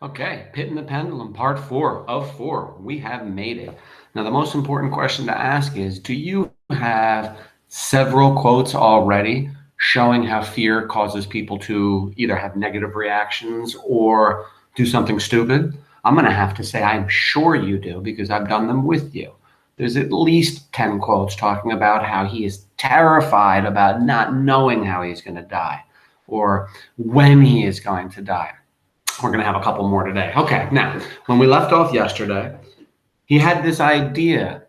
Okay, Pitting the Pendulum, part 4 of 4. We have made it. Now, the most important question to ask is, do you have several quotes already showing how fear causes people to either have negative reactions or do something stupid? I'm going to have to say I'm sure you do because I've done them with you. There's at least 10 quotes talking about how he is terrified about not knowing how he's going to die or when he is going to die. We're going to have a couple more today. Okay, now, when we left off yesterday, he had this idea,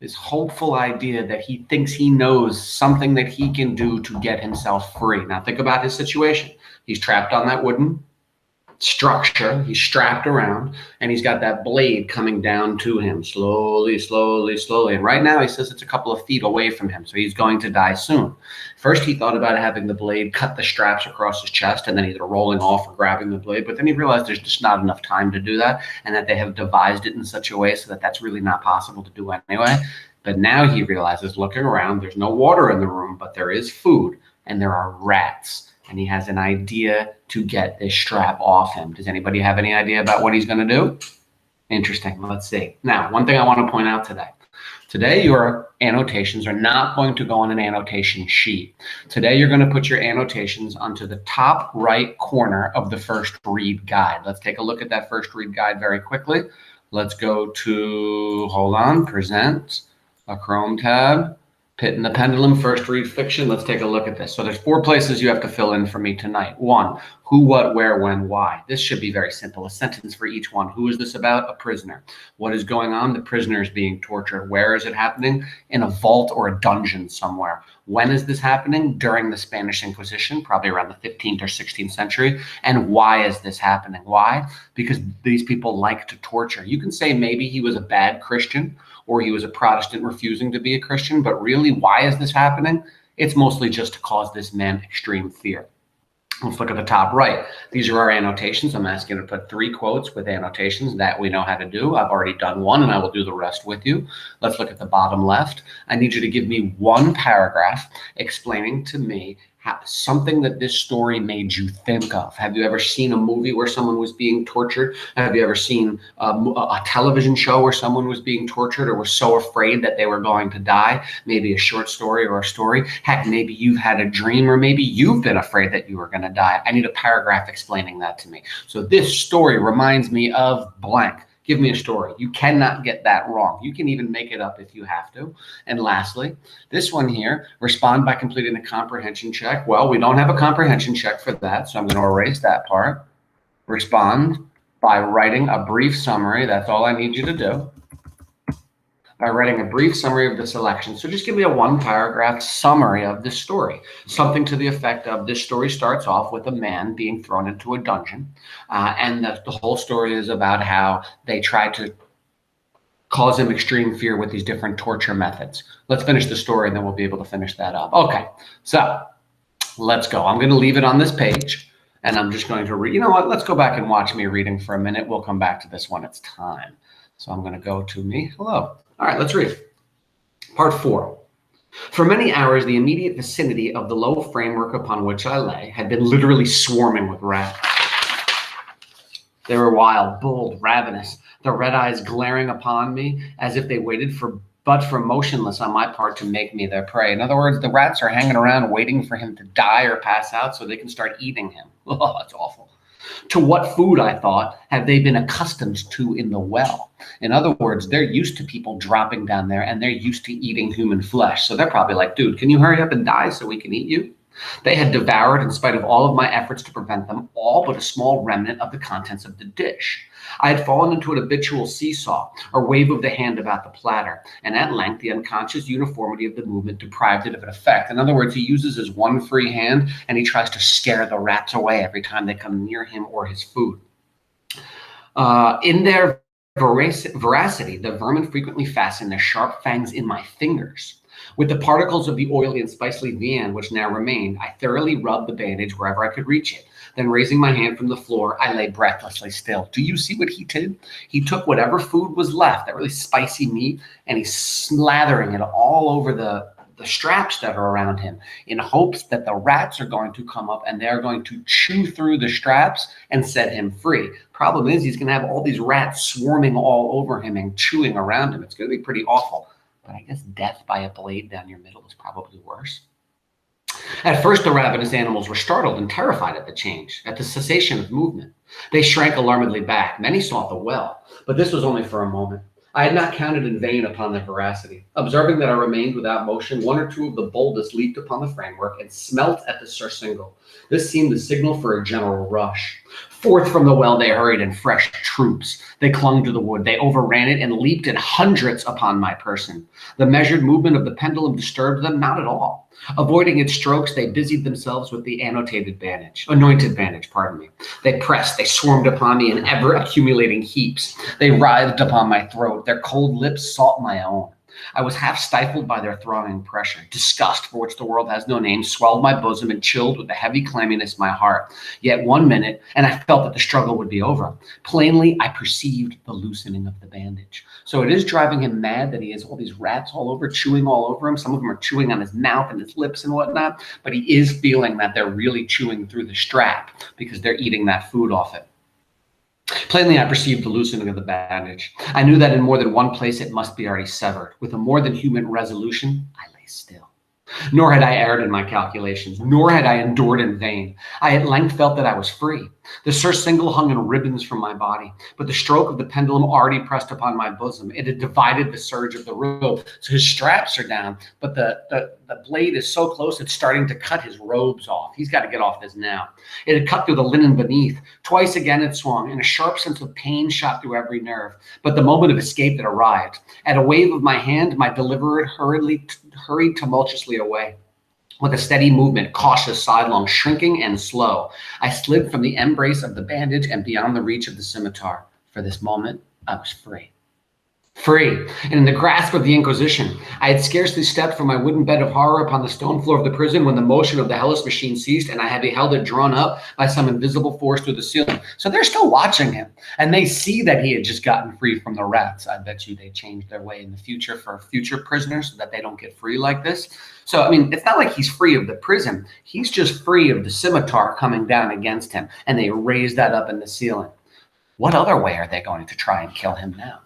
this hopeful idea that he thinks he knows something that he can do to get himself free. Now, think about his situation. He's trapped on that wooden structure. He's strapped around, and he's got that blade coming down to him slowly, slowly, slowly. And right now, he says it's a couple of feet away from him, so he's going to die soon. First, he thought about having the blade cut the straps across his chest and then either rolling off or grabbing the blade. But then he realized there's just not enough time to do that, and that they have devised it in such a way so that that's really not possible to do anyway. But now he realizes, looking around, there's no water in the room, but there is food, and there are rats. And he has an idea to get this strap off him. Does anybody have any idea about what he's going to do? Interesting. Let's see. Now, one thing I want to point out today. Today, your annotations are not going to go on an annotation sheet. Today, you're going to put your annotations onto the top right corner of the first read guide. Let's take a look at that first read guide very quickly. Let's go to, hold on, present, a Chrome tab. Pitting the Pendulum, first read fiction. Let's take a look at this. So there's 4 places you have to fill in for me tonight. 1, who, what, where, when, why. This should be very simple. A sentence for each one. Who is this about? A prisoner. What is going on? The prisoner is being tortured. Where is it happening? In a vault or a dungeon somewhere. When is this happening? During the Spanish Inquisition, probably around the 15th or 16th century. And why is this happening? Why? Because these people like to torture. You can say maybe he was a bad Christian, or he was a Protestant refusing to be a Christian, but really, why is this happening? It's mostly just to cause this man extreme fear. Let's look at the top right. These are our annotations. I'm asking you to put 3 quotes with annotations. That we know how to do. I've already done one, and I will do the rest with you. Let's look at the bottom left. I need you to give me 1 paragraph explaining to me something that this story made you think of. Have you ever seen a movie where someone was being tortured? Have you ever seen a television show where someone was being tortured or was so afraid that they were going to die? Maybe a short story or a story. Heck, maybe you've had a dream, or maybe you've been afraid that you were going to die. I need a paragraph explaining that to me. So this story reminds me of blank. Give me a story. You cannot get that wrong. You can even make it up if you have to. And lastly, this one here, respond by completing a comprehension check. Well, we don't have a comprehension check for that, so I'm going to erase that part. Respond by writing a brief summary. That's all I need you to do. By writing a brief summary of the selection. So just give me a 1-paragraph summary of this story. Something to the effect of, this story starts off with a man being thrown into a dungeon. And the whole story is about how they try to cause him extreme fear with these different torture methods. Let's finish the story, and then we'll be able to finish that up. Okay, so let's go. I'm going to leave it on this page, and I'm just going to read. You know what? Let's go back and watch me reading for a minute. We'll come back to this when it's time. So I'm going to go to me. Hello. All right, let's read. Part 4. For many hours, the immediate vicinity of the low framework upon which I lay had been literally swarming with rats. They were wild, bold, ravenous, the red eyes glaring upon me as if they waited for motionless on my part to make me their prey. In other words, the rats are hanging around waiting for him to die or pass out so they can start eating him. Oh, that's awful. To what food, I thought, have they been accustomed to in the well? In other words, they're used to people dropping down there, and they're used to eating human flesh. So they're probably like, dude, can you hurry up and die so we can eat you? They had devoured, in spite of all of my efforts to prevent them, all but a small remnant of the contents of the dish. I had fallen into an habitual seesaw, or wave of the hand about the platter, and at length the unconscious uniformity of the movement deprived it of an effect. In other words, he uses his one free hand, and he tries to scare the rats away every time they come near him or his food. In their voracity, the vermin frequently fastened their sharp fangs in my fingers. With the particles of the oily and spicely viand which now remained, I thoroughly rubbed the bandage wherever I could reach it. Then, raising my hand from the floor, I lay breathlessly still. Do you see what he did? He took whatever food was left, that really spicy meat, and he's slathering it all over the the straps that are around him in hopes that the rats are going to come up and they're going to chew through the straps and set him free. Problem is, he's going to have all these rats swarming all over him and chewing around him. It's going to be pretty awful. But I guess death by a blade down your middle is probably worse. At first, the ravenous animals were startled and terrified at the change, at the cessation of movement. They shrank alarmedly back. Many sought the well, but this was only for a moment. I had not counted in vain upon their voracity. Observing that I remained without motion, one or two of the boldest leaped upon the framework and smelt at the surcingle. This seemed the signal for a general rush. Forth from the well they hurried in fresh troops. They clung to the wood. They overran it and leaped in hundreds upon my person. The measured movement of the pendulum disturbed them not at all. Avoiding its strokes, they busied themselves with the anointed bandage. They pressed, they swarmed upon me in ever-accumulating heaps. They writhed upon my throat. Their cold lips sought my own. I was half stifled by their thronging pressure. Disgust, for which the world has no name, swelled my bosom and chilled with a heavy clamminess my heart. Yet 1 minute, and I felt that the struggle would be over. Plainly, I perceived the loosening of the bandage. So it is driving him mad that he has all these rats all over, chewing all over him. Some of them are chewing on his mouth and his lips and whatnot, but he is feeling that they're really chewing through the strap because they're eating that food off it. Plainly, I perceived the loosening of the bandage. I knew that in more than one place it must be already severed. With a more than human resolution, I lay still. Nor had I erred in my calculations, nor had I endured in vain. I at length felt that I was free. The surcingle hung in ribbons from my body, but the stroke of the pendulum already pressed upon my bosom. It had divided the surge of the robe, so his straps are down, but the blade is so close it's starting to cut his robes off. He's got to get off this now. It had cut through the linen beneath. Twice again it swung, and a sharp sense of pain shot through every nerve. But the moment of escape had arrived. At a wave of my hand, my deliverer hurried tumultuously away. With a steady movement, cautious, sidelong, shrinking, and slow, I slid from the embrace of the bandage and beyond the reach of the scimitar. For this moment, I was free. Free, and in the grasp of the Inquisition. I had scarcely stepped from my wooden bed of horror upon the stone floor of the prison when the motion of the hellish machine ceased, and I had beheld it drawn up by some invisible force through the ceiling. So they're still watching him, and they see that he had just gotten free from the rats. I bet you they changed their way in the future for future prisoners so that they don't get free like this. So, I mean, it's not like he's free of the prison. He's just free of the scimitar coming down against him, and they raised that up in the ceiling. What other way are they going to try and kill him now?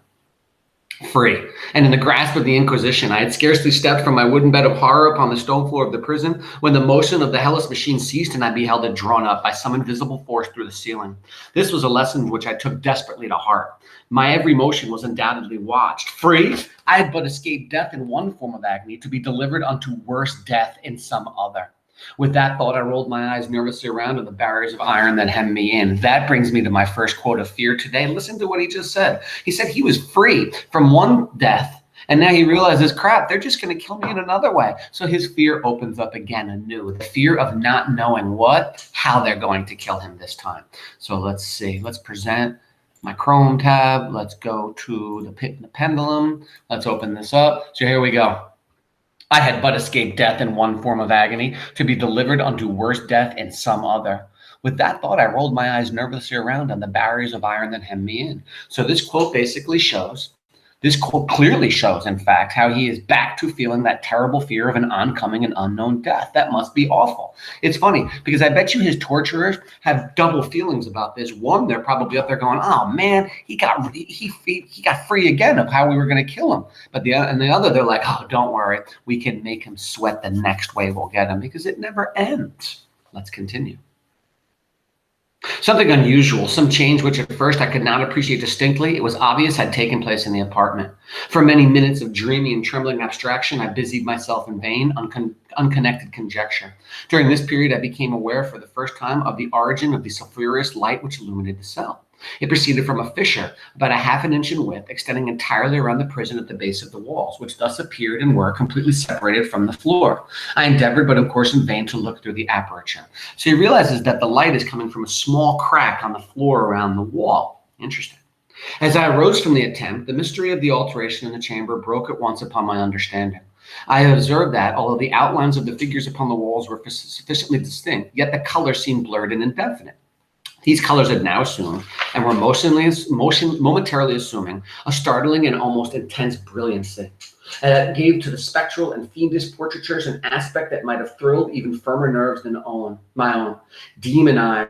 Free, and in the grasp of the Inquisition. I had scarcely stepped from my wooden bed of horror upon the stone floor of the prison when the motion of the hellish machine ceased, and I beheld it drawn up by some invisible force through the ceiling. This was a lesson which I took desperately to heart. My every motion was undoubtedly watched. Free, I had but escaped death in one form of agony to be delivered unto worse death in some other. With that thought, I rolled my eyes nervously around to the barriers of iron that hemmed me in. That brings me to my first quote of fear today. Listen to what he just said. He said he was free from one death, and now he realizes, crap, they're just going to kill me in another way. So his fear opens up again anew. The fear of not knowing how they're going to kill him this time. So let's see. Let's present my Chrome tab. Let's go to the pendulum. Let's open this up. So here we go. I had but escaped death in one form of agony to be delivered unto worse death in some other. With that thought, I rolled my eyes nervously around on the barriers of iron that hemmed me in. So this quote clearly shows, in fact, how he is back to feeling that terrible fear of an oncoming and unknown death. That must be awful. It's funny because I bet you his torturers have double feelings about this. One, they're probably up there going, "Oh man, he got free again of how we were going to kill him." But the other, they're like, "Oh, don't worry, we can make him sweat the next way we'll get him because it never ends." Let's continue. Something unusual, some change which at first I could not appreciate distinctly, it was obvious had taken place in the apartment. For many minutes of dreamy and trembling abstraction, I busied myself in vain, unconnected conjecture. During this period, I became aware for the first time of the origin of the sulphurous light which illuminated the cell. It proceeded from a fissure about a half an inch in width, extending entirely around the prison at the base of the walls, which thus appeared and were completely separated from the floor. I endeavored, but of course in vain, to look through the aperture. So he realizes that the light is coming from a small crack on the floor around the wall. Interesting. As I arose from the attempt, the mystery of the alteration in the chamber broke at once upon my understanding. I observed that, although the outlines of the figures upon the walls were sufficiently distinct, yet the color seemed blurred and indefinite. These colors had now assumed, and were momentarily assuming, a startling and almost intense brilliancy. And that gave to the spectral and fiendish portraitures an aspect that might have thrilled even firmer nerves than my own. Demon eyes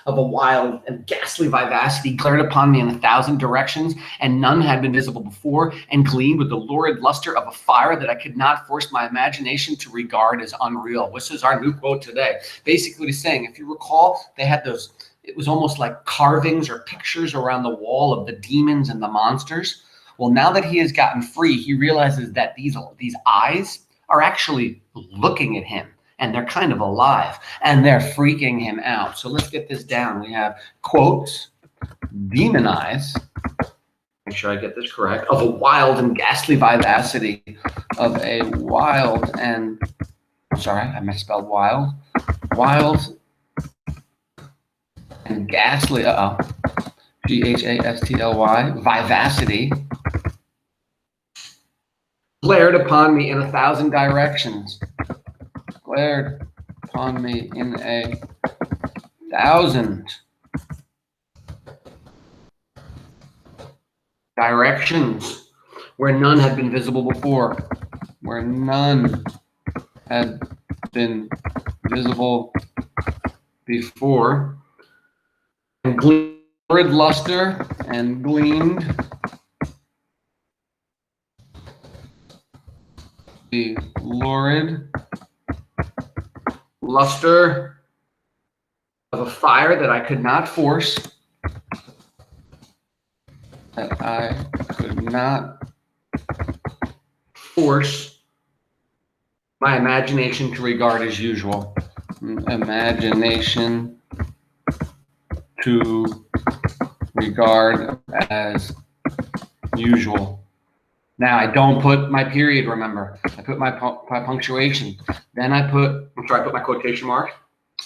of a wild and ghastly vivacity glared upon me in 1,000 directions, and none had been visible before, and gleamed with the lurid luster of a fire that I could not force my imagination to regard as unreal. This is our new quote today. Basically, he's saying, if you recall, they had those, it was almost like carvings or pictures around the wall of the demons and the monsters. Well, now that he has gotten free, he realizes that these eyes are actually looking at him, and they're kind of alive, and they're freaking him out. So let's get this down. We have quotes, demon eyes, make sure I get this correct, of a wild and ghastly vivacity, of a wild and, sorry, I misspelled wild and ghastly, G-H-A-S-T-L-Y, vivacity, glared upon me in 1,000 directions. Glared upon me in 1,000 directions, where none had been visible before. Where none had been visible before. And lurid luster and gleamed the lurid luster of a fire that I could not force, that I could not force my imagination to regard as usual. Imagination to regard as usual. Now, I don't put my period, remember. I put my punctuation. Then I put my quotation mark,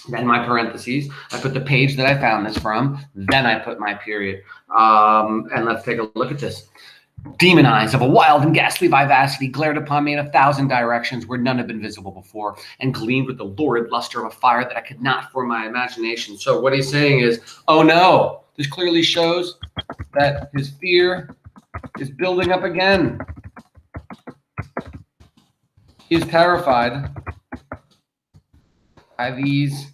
then my parentheses. I put the page that I found this from, then I put my period. And let's take a look at this. Demon eyes of a wild and ghastly vivacity glared upon me in 1,000 directions, where none had been visible before, and gleamed with the lurid luster of a fire that I could not form my imagination. So what he's saying is, oh no, this clearly shows that his fear is building up again. He is terrified by these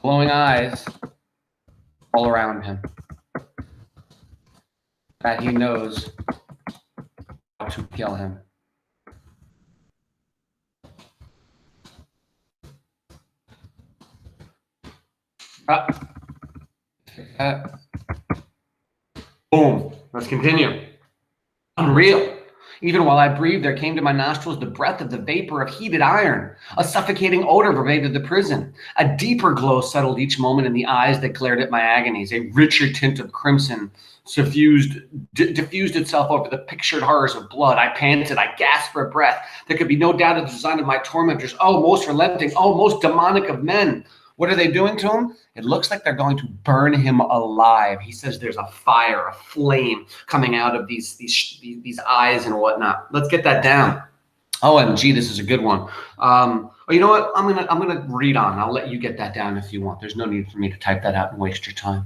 glowing eyes all around him, that he knows how to kill him. Boom. Let's continue. Unreal. Even while I breathed, there came to my nostrils the breath of the vapor of heated iron. A suffocating odor pervaded the prison. A deeper glow settled each moment in the eyes that glared at my agonies. A richer tint of crimson diffused itself over the pictured horrors of blood. I panted. I gasped for breath. There could be no doubt of the design of my tormentors. Oh, most relenting. Oh, most demonic of men. What are they doing to him? It looks like they're going to burn him alive. He says there's a fire, a flame coming out of these eyes and whatnot. Let's get that down. OMG, this is a good one. You know what? I'm gonna read on. I'll let you get that down if you want. There's no need for me to type that out and waste your time.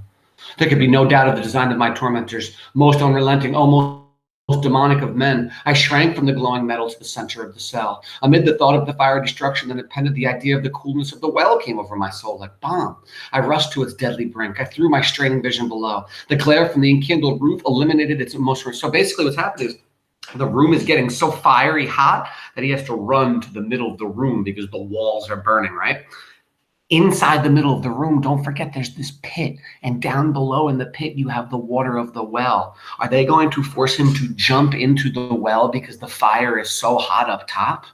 There could be no doubt of the design of my tormentors, most unrelenting, almost demonic of men. I shrank from the glowing metal to the center of the cell. Amid the thought of the fire destruction that impended, the idea of the coolness of the well came over my soul like bomb. I rushed to its deadly brink. I threw my straining vision below. The glare from the enkindled roof eliminated its emotion. So basically what's happening is the room is getting so fiery hot that he has to run to the middle of the room because the walls are burning, right? Inside the middle of the room, don't forget there's this pit, and down below in the pit you have the water of the well. Are they going to force him to jump into the well because the fire is so hot up top?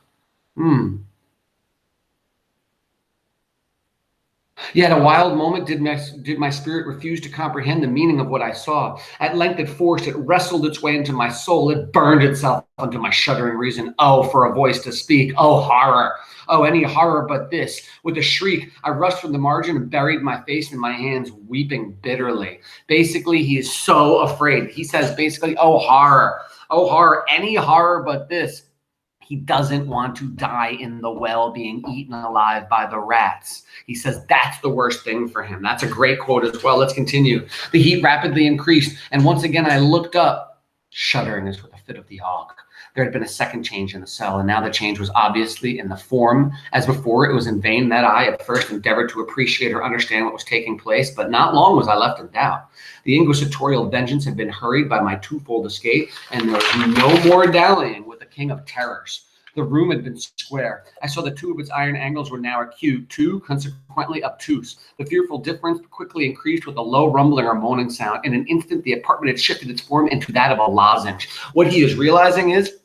Yet a wild moment did my spirit refuse to comprehend the meaning of what I saw. At length it forced, it wrestled its way into my soul. It burned itself into my shuddering reason. Oh, for a voice to speak. Oh, horror. Oh, any horror but this. With a shriek, I rushed from the margin and buried my face in my hands, weeping bitterly. Basically, he is so afraid. He says basically, oh, horror. Oh, horror. Any horror but this. He doesn't want to die in the well being eaten alive by the rats. He says that's the worst thing for him. That's a great quote as well. Let's continue. The heat rapidly increased, and once again I looked up, shuddering as with a fit of the ague. There had been a second change in the cell, and now the change was obviously in the form. As before, it was in vain that I at first endeavored to appreciate or understand what was taking place, but not long was I left in doubt. The inquisitorial vengeance had been hurried by my twofold escape, and there was no more dallying with the king of terrors. The room had been square. I saw that two of its iron angles were now acute, two consequently obtuse. The fearful difference quickly increased with a low rumbling or moaning sound. In an instant, the apartment had shifted its form into that of a lozenge. What he is realizing is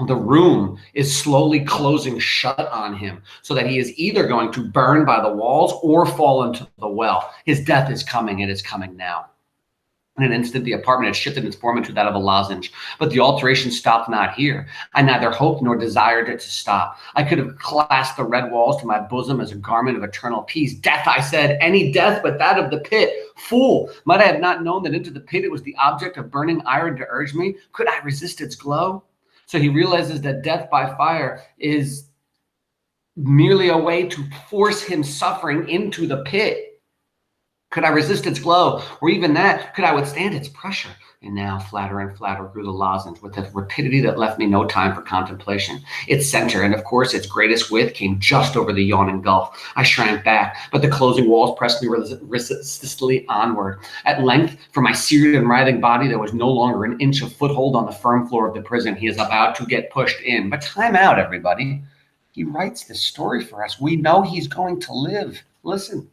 the room is slowly closing shut on him so that he is either going to burn by the walls or fall into the well. His death is coming. It is coming now. In an instant, the apartment had shifted its form into that of a lozenge, but the alteration stopped not here. I neither hoped nor desired it to stop. I could have clasped the red walls to my bosom as a garment of eternal peace. Death, I said, any death but that of the pit. Fool, might I have not known that into the pit it was the object of burning iron to urge me? Could I resist its glow? So he realizes that death by fire is merely a way to force him suffering into the pit. Could I resist its glow? Or even that, could I withstand its pressure? And now flatter and flatter grew the lozenge with a rapidity that left me no time for contemplation. Its center, and of course its greatest width, came just over the yawning gulf. I shrank back, but the closing walls pressed me resistlessly onward. At length, for my seared and writhing body, there was no longer an inch of foothold on the firm floor of the prison. He is about to get pushed in. But time out, everybody. He writes this story for us. We know he's going to live. Listen.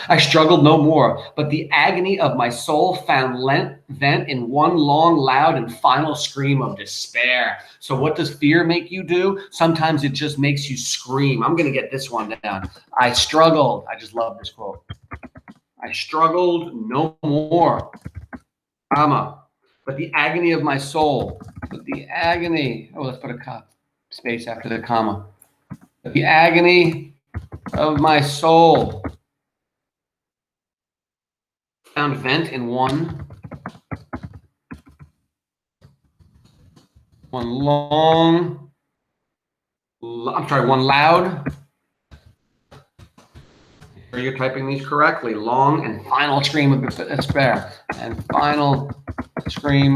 I struggled no more, but the agony of my soul found vent in one long, loud, and final scream of despair. So what does fear make you do? Sometimes it just makes you scream. I'm going to get this one down. I struggled. I just love this quote. I struggled no more, but the agony of my soul, but the agony, let's put a space after the comma. But the agony of my soul found vent in one loud, sure you're typing these correctly, long and final scream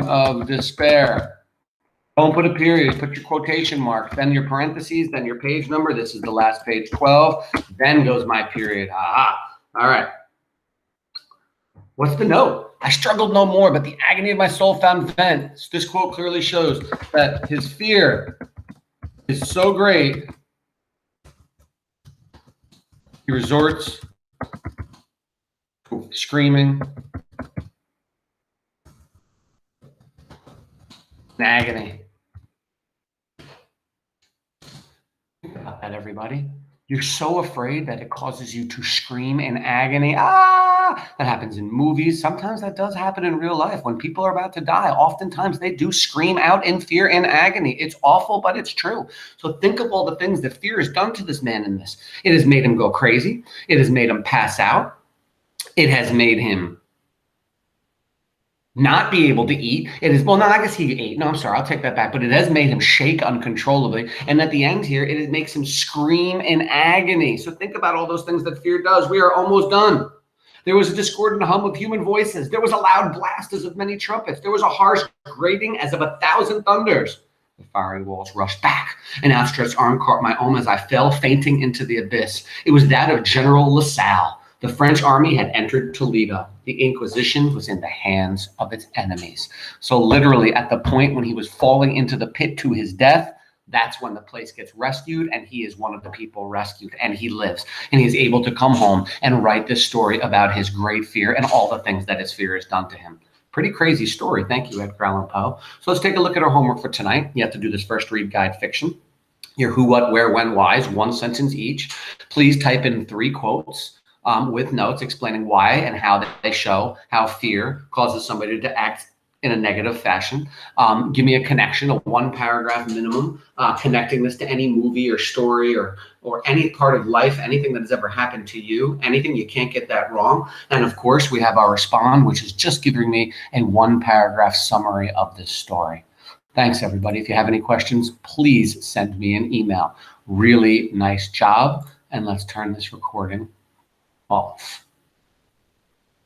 of despair, Don't put a period, put your quotation mark, then your parentheses, then your page number. This is the last page, 12, then goes my period. Aha, all right. What's the note? I struggled no more, but the agony of my soul found vent. This quote clearly shows that his fear is so great, he resorts to screaming in agony. Think about that, everybody. You're so afraid that it causes you to scream in agony. That happens in movies. Sometimes that does happen in real life. When people are about to die, oftentimes they do scream out in fear and agony. It's awful, but it's true. So think of all the things that fear has done to this man in this. It has made him go crazy. It has made him pass out. It has made him not be able to eat. It is, well, no, I guess he ate. No, I'm sorry, I'll take that back. But it has made him shake uncontrollably. And at the end here, it makes him scream in agony. So think about all those things that fear does. We are almost done. There was a discordant hum of human voices. There was a loud blast as of many trumpets. There was a harsh grating as of 1,000 thunders. The fiery walls rushed back. An outstretched arm caught my arm as I fell, fainting into the abyss. It was that of General LaSalle. The French army had entered Toledo. The Inquisition was in the hands of its enemies. So literally at the point when he was falling into the pit to his death, that's when the place gets rescued, and he is one of the people rescued, and he lives, and he is able to come home and write this story about his great fear and all the things that his fear has done to him. Pretty crazy story. Thank you, Edgar Allan Poe. So let's take a look at our homework for tonight. You have to do this first read guide fiction. Your who, what, where, when, whys, one sentence each. Please type in 3 quotes. With notes explaining why and how they show how fear causes somebody to act in a negative fashion. Give me a connection, a 1-paragraph minimum, connecting this to any movie or story or any part of life, anything that has ever happened to you, anything, you can't get that wrong. And of course, we have our respond, which is just giving me a 1-paragraph summary of this story. Thanks, everybody. If you have any questions, please send me an email. Really nice job. And let's turn this recording off.